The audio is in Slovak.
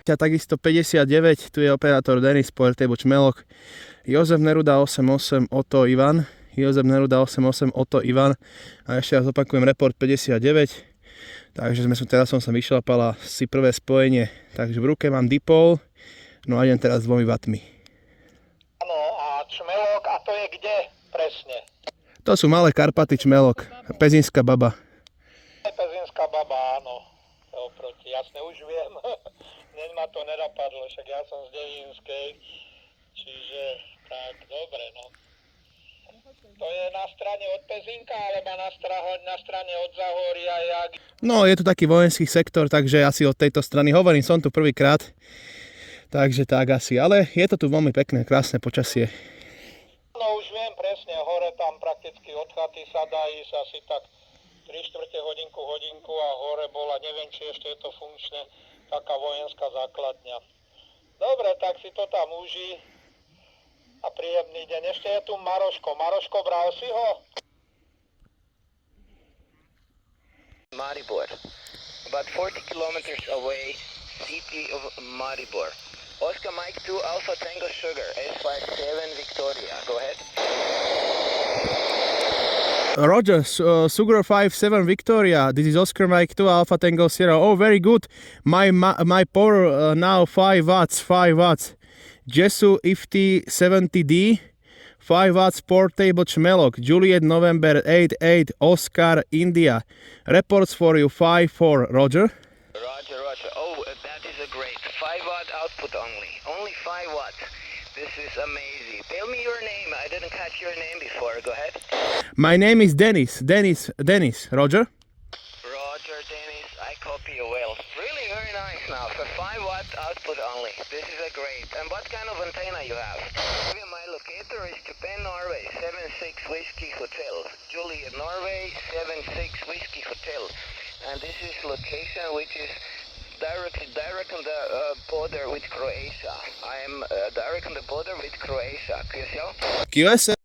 A takisto 59, tu je operátor Denis Portable Čmelok, Jozef Neruda 88, Oto Ivan, Jozef Neruda 88, Oto Ivan a ešte raz opakujem report 59, takže teraz som sa vyšlapal si prvé spojenie, takže v ruke mám dipol, no a idem teraz s 2 W. Áno, a Čmelok, a to je kde presne? To sú Malé Karpaty, Čmelok, Pezinská baba. Pezinská baba, áno, oproti, jasne, už viem. Hneď ma to nenapadlo, však ja som z Devínskej, čiže tak, dobre, no. To je na strane od Pezinka, alebo na strane od Zahoria, jak... No, je to taký vojenský sektor, takže asi od tejto strany hovorím, som tu prvýkrát, takže tak asi, ale je to tu veľmi pekné, krásne počasie. No už viem presne, hore tam prakticky od chaty sa dá ísť asi tak 3/4 hodinku a hore bola, neviem či ešte je to funkčné, taká vojenská základňa. Dobre, tak si to tam uži a príjemný deň. Ešte je tu Maroško. Maroško, bral si ho? Maribor, about 40 kilometers away, city of Maribor. Oscar Mike 2 Alpha Tango Sugar, S57 Victoria, go ahead. Roger, Sugar 57 Victoria, this is Oscar Mike 2 Alpha Tango Sierra. Oh, very good. My power now 5 watts, 5 watts. Jesu IFT 70D, 5 watts portable Čmelok, Juliet November 88, Oscar India. Reports for you 5-4, Roger. Roger, Roger. Oh, that is a great 5 watt output only. Only 5 watts. This is amazing. Tell me your name. I didn't catch your name before. Go ahead. My name is Denis, Roger. Roger, Dennis. I copy you well. Really very nice now. For 5 watt output only. This is a great. And what kind of antenna you have? My locator is Japan, Norway, 76 Whiskey Hotel. Juliet, Norway, 76 Whiskey Hotel. And this is location which is direct on the border with Croatia. I am direct on the border with Croatia. QSL? QSL.